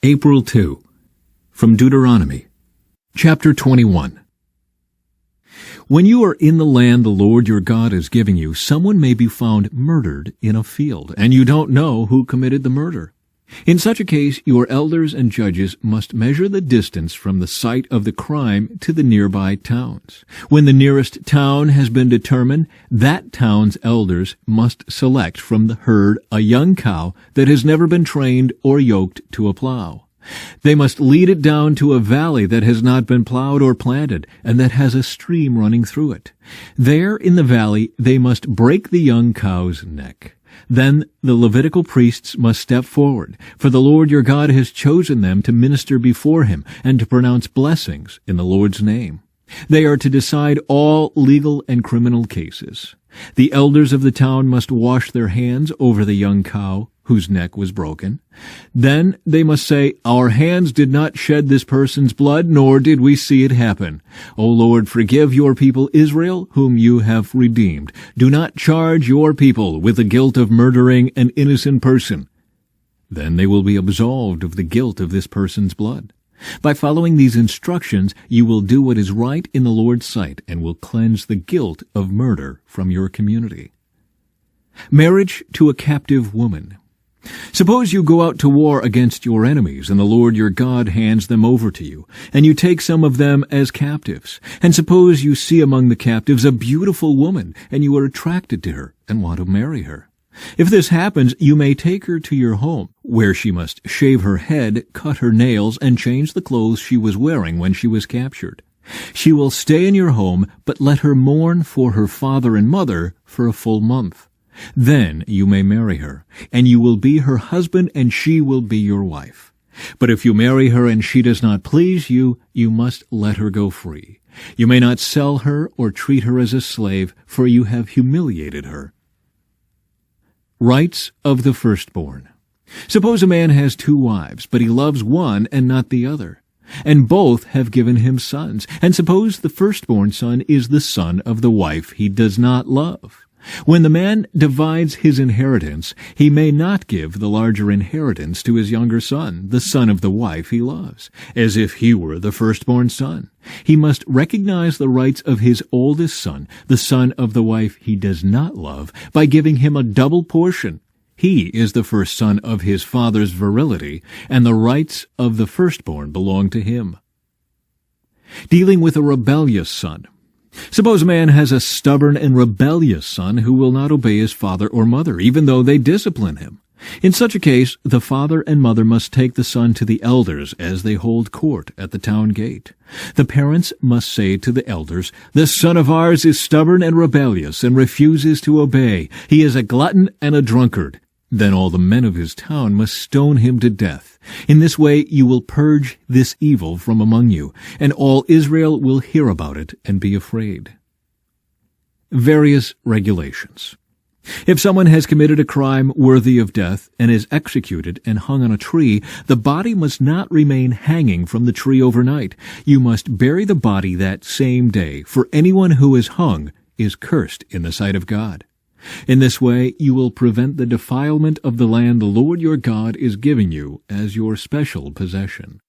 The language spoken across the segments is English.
April 2. From Deuteronomy, chapter 21. When you are in the land the Lord your God is giving you, someone may be found murdered in a field, and you don't know who committed the murder. In such a case, your elders and judges must measure the distance from the site of the crime to the nearby towns. When the nearest town has been determined, that town's elders must select from the herd a young cow that has never been trained or yoked to a plow. They must lead it down to a valley that has not been plowed or planted, and that has a stream running through it. There in the valley they must break the young cow's neck. Then the Levitical priests must step forward, for the Lord your God has chosen them to minister before him and to pronounce blessings in the Lord's name. They are to decide all legal and criminal cases. The elders of the town must wash their hands over the young cow whose neck was broken. Then they must say, "Our hands did not shed this person's blood, nor did we see it happen. O Lord, forgive your people Israel, whom you have redeemed. Do not charge your people with the guilt of murdering an innocent person." Then they will be absolved of the guilt of this person's blood. By following these instructions, you will do what is right in the Lord's sight and will cleanse the guilt of murder from your community. Marriage to a captive woman. Suppose you go out to war against your enemies, and the Lord your God hands them over to you, and you take some of them as captives. And suppose you see among the captives a beautiful woman, and you are attracted to her and want to marry her. If this happens, you may take her to your home, where she must shave her head, cut her nails, and change the clothes she was wearing when she was captured. She will stay in your home, but let her mourn for her father and mother for a full month. Then you may marry her, and you will be her husband, and she will be your wife. But if you marry her and she does not please you, you must let her go free. You may not sell her or treat her as a slave, for you have humiliated her. Rights of the firstborn. Suppose a man has two wives, but he loves one and not the other, and both have given him sons. And suppose the firstborn son is the son of the wife he does not love. When the man divides his inheritance, he may not give the larger inheritance to his younger son, the son of the wife he loves, as if he were the firstborn son. He must recognize the rights of his oldest son, the son of the wife he does not love, by giving him a double portion. He is the first son of his father's virility, and the rights of the firstborn belong to him. Dealing with a rebellious son. Suppose a man has a stubborn and rebellious son who will not obey his father or mother, even though they discipline him. In such a case, the father and mother must take the son to the elders as they hold court at the town gate. The parents must say to the elders, "This son of ours is stubborn and rebellious and refuses to obey. He is a glutton and a drunkard." Then all the men of his town must stone him to death. In this way you will purge this evil from among you, and all Israel will hear about it and be afraid. Various regulations. If someone has committed a crime worthy of death and is executed and hung on a tree, the body must not remain hanging from the tree overnight. You must bury the body that same day, for anyone who is hung is cursed in the sight of God. In this way you will prevent the defilement of the land the Lord your God is giving you as your special possession.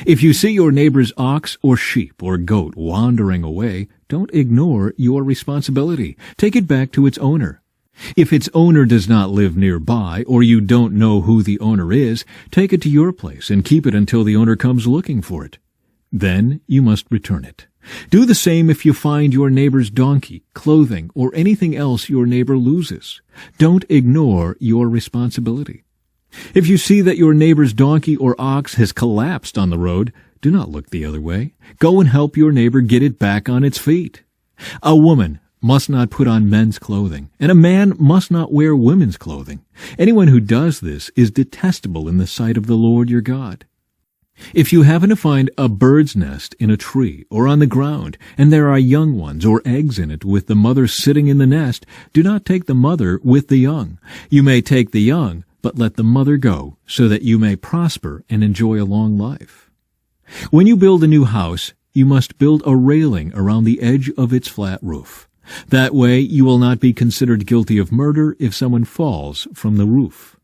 If you see your neighbor's ox or sheep or goat wandering away, don't ignore your responsibility. Take it back to its owner. If its owner does not live nearby, or you don't know who the owner is, take it to your place and keep it until the owner comes looking for it. Then you must return it. Do the same if you find your neighbor's donkey, clothing, or anything else your neighbor loses. Don't ignore your responsibility. If you see that your neighbor's donkey or ox has collapsed on the road, do not look the other way. Go and help your neighbor get it back on its feet. A woman must not put on men's clothing, and a man must not wear women's clothing. Anyone who does this is detestable in the sight of the Lord your God. If you happen to find a bird's nest in a tree or on the ground, and there are young ones or eggs in it with the mother sitting in the nest, do not take the mother with the young. You may take the young, but let the mother go, so that you may prosper and enjoy a long life. When you build a new house, you must build a railing around the edge of its flat roof. That way you will not be considered guilty of murder if someone falls from the roof.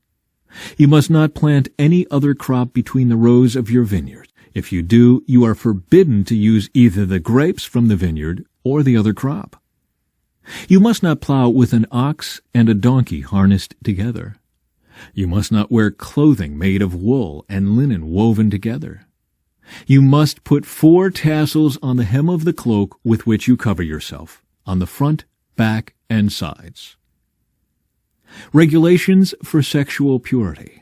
You must not plant any other crop between the rows of your vineyard. If you do, you are forbidden to use either the grapes from the vineyard or the other crop. You must not plow with an ox and a donkey harnessed together. You must not wear clothing made of wool and linen woven together. You must put 4 tassels on the hem of the cloak with which you cover yourself, on the front, back, and sides. Regulations for sexual purity.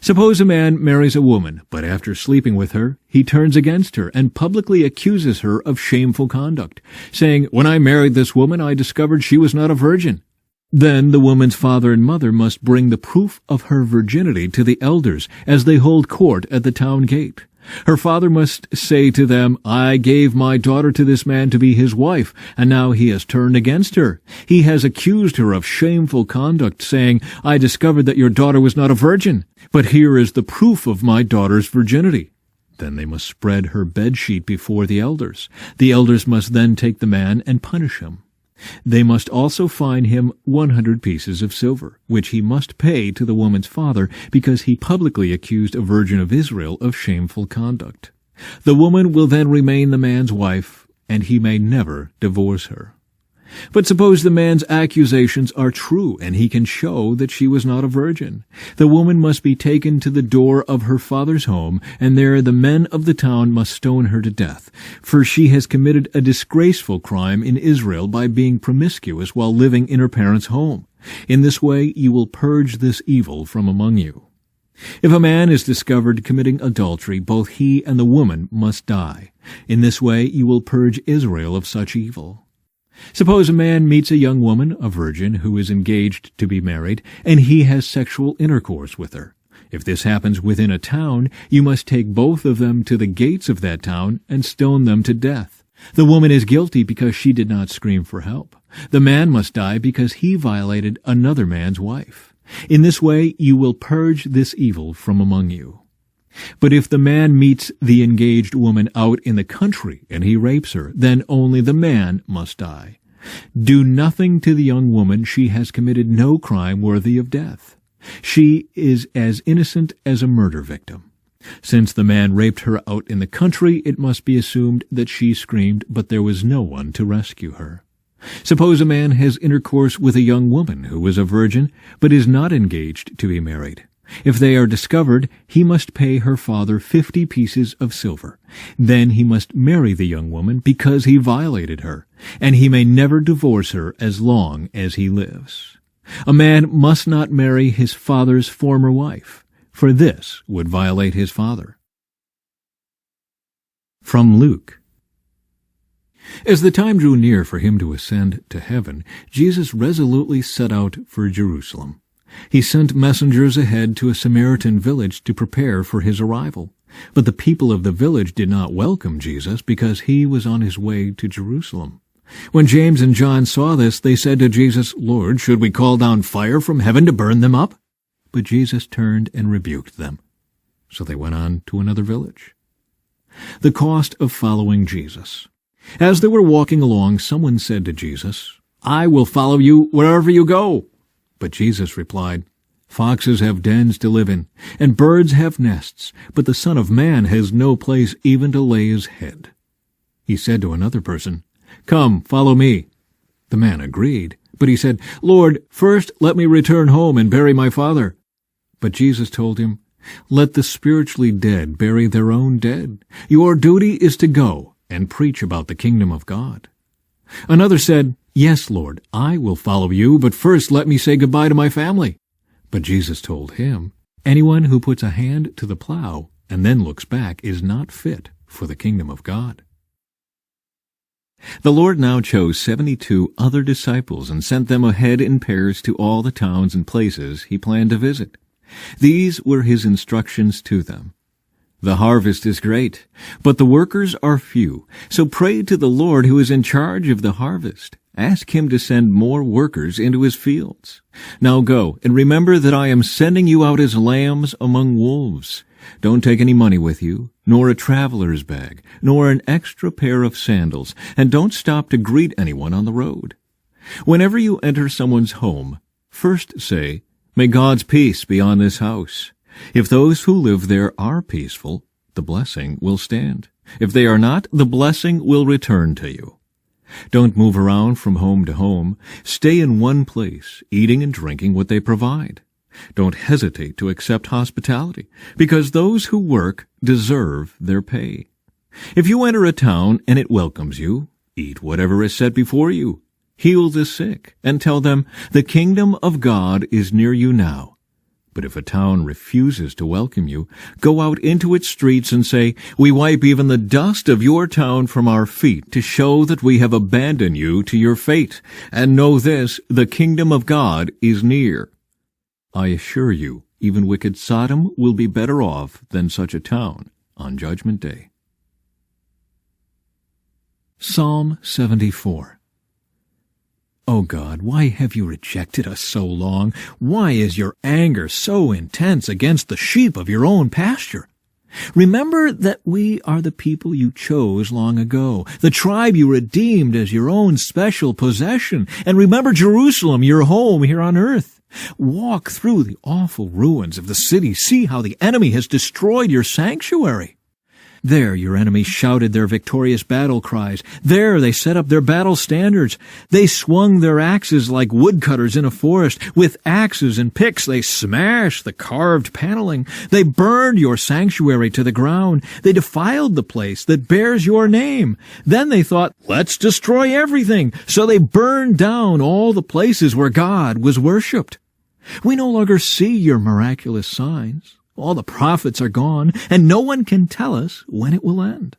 Suppose a man marries a woman, but after sleeping with her, he turns against her and publicly accuses her of shameful conduct, saying, "When I married this woman, I discovered she was not a virgin." Then the woman's father and mother must bring the proof of her virginity to the elders as they hold court at the town gate. Her father must say to them, "I gave my daughter to this man to be his wife, and now he has turned against her. He has accused her of shameful conduct, saying, 'I discovered that your daughter was not a virgin. But here is the proof of my daughter's virginity.'" Then they must spread her bedsheet before the elders. The elders must then take the man and punish him. They must also fine him 100 pieces of silver, which he must pay to the woman's father, because he publicly accused a virgin of Israel of shameful conduct. The woman will then remain the man's wife, and he may never divorce her. But suppose the man's accusations are true, and he can show that she was not a virgin. The woman must be taken to the door of her father's home, and there the men of the town must stone her to death, for she has committed a disgraceful crime in Israel by being promiscuous while living in her parents' home. In this way you will purge this evil from among you. If a man is discovered committing adultery, both he and the woman must die. In this way you will purge Israel of such evil. Suppose a man meets a young woman, a virgin, who is engaged to be married, and he has sexual intercourse with her. If this happens within a town, you must take both of them to the gates of that town and stone them to death. The woman is guilty because she did not scream for help. The man must die because he violated another man's wife. In this way you will purge this evil from among you. But if the man meets the engaged woman out in the country and he rapes her, then only the man must die. Do nothing to the young woman. She has committed no crime worthy of death. She is as innocent as a murder victim. Since the man raped her out in the country, it must be assumed that she screamed, but there was no one to rescue her. Suppose a man has intercourse with a young woman who is a virgin, but is not engaged to be married. If they are discovered, he must pay her father 50 pieces of silver. Then he must marry the young woman because he violated her, and he may never divorce her as long as he lives. A man must not marry his father's former wife, for this would violate his father. From Luke. As the time drew near for him to ascend to heaven, Jesus resolutely set out for Jerusalem. He sent messengers ahead to a Samaritan village to prepare for his arrival. But the people of the village did not welcome Jesus because he was on his way to Jerusalem. When James and John saw this, they said to Jesus, "Lord, should we call down fire from heaven to burn them up?" But Jesus turned and rebuked them. So they went on to another village. The cost of following Jesus. As they were walking along, someone said to Jesus, "I will follow you wherever you go." But Jesus replied, "Foxes have dens to live in, and birds have nests, but the Son of Man has no place even to lay his head." He said to another person, "Come, follow me." The man agreed, but he said, "Lord, first let me return home and bury my father." But Jesus told him, "Let the spiritually dead bury their own dead. Your duty is to go and preach about the kingdom of God." Another said, "Yes, Lord, I will follow you, but first let me say goodbye to my family." But Jesus told him, "Anyone who puts a hand to the plow and then looks back is not fit for the kingdom of God." The Lord now chose 72 other disciples and sent them ahead in pairs to all the towns and places he planned to visit. These were his instructions to them. "The harvest is great, but the workers are few. So pray to the Lord who is in charge of the harvest. Ask him to send more workers into his fields. Now go, and remember that I am sending you out as lambs among wolves. Don't take any money with you, nor a traveler's bag, nor an extra pair of sandals, and don't stop to greet anyone on the road. Whenever you enter someone's home, first say, May God's peace be on this house. If those who live there are peaceful, the blessing will stand. If they are not, the blessing will return to you. Don't move around from home to home. Stay in one place, eating and drinking what they provide. Don't hesitate to accept hospitality, because those who work deserve their pay. If you enter a town and it welcomes you, eat whatever is set before you. Heal the sick, and tell them, the kingdom of God is near you now. But if a town refuses to welcome you, go out into its streets and say, we wipe even the dust of your town from our feet to show that we have abandoned you to your fate. And know this, the kingdom of God is near. I assure you, even wicked Sodom will be better off than such a town on Judgment Day. Psalm 74. O God, why have you rejected us so long? Why is your anger so intense against the sheep of your own pasture? Remember that we are the people you chose long ago, the tribe you redeemed as your own special possession, and remember Jerusalem, your home here on earth. Walk through the awful ruins of the city. See how the enemy has destroyed your sanctuary. There your enemies shouted their victorious battle cries. There they set up their battle standards. They swung their axes like woodcutters in a forest. With axes and picks they smashed the carved paneling. They burned your sanctuary to the ground. They defiled the place that bears your name. Then they thought, let's destroy everything. So they burned down all the places where God was worshipped. We no longer see your miraculous signs. All the prophets are gone, and no one can tell us when it will end.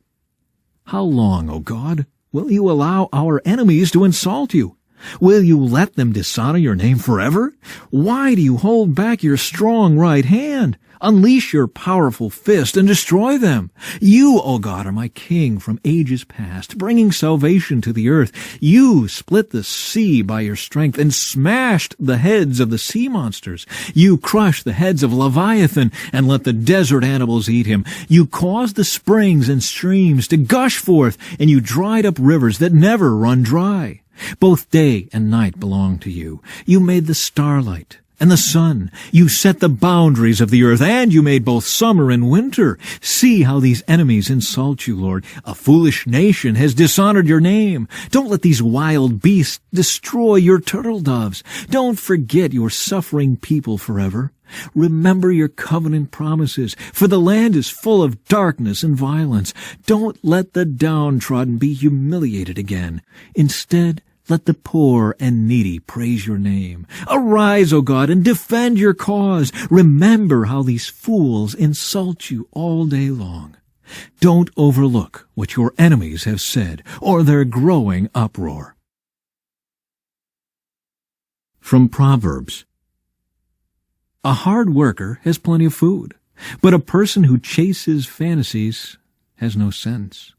How long, O God, will you allow our enemies to insult you? Will you let them dishonor your name forever? Why do you hold back your strong right hand? Unleash your powerful fist and destroy them. You, O God, are my king from ages past, bringing salvation to the earth. You split the sea by your strength and smashed the heads of the sea monsters. You crushed the heads of Leviathan and let the desert animals eat him. You caused the springs and streams to gush forth, and you dried up rivers that never run dry. Both day and night belong to you. You made the starlight and the sun. You set the boundaries of the earth, and you made both summer and winter. See how these enemies insult you, Lord. A foolish nation has dishonored your name. Don't let these wild beasts destroy your turtle doves. Don't forget your suffering people forever. Remember your covenant promises, for the land is full of darkness and violence. Don't let the downtrodden be humiliated again. Instead, let the poor and needy praise your name. Arise, O God, and defend your cause. Remember how these fools insult you all day long. Don't overlook what your enemies have said, or their growing uproar. From Proverbs. A hard worker has plenty of food, but a person who chases fantasies has no sense.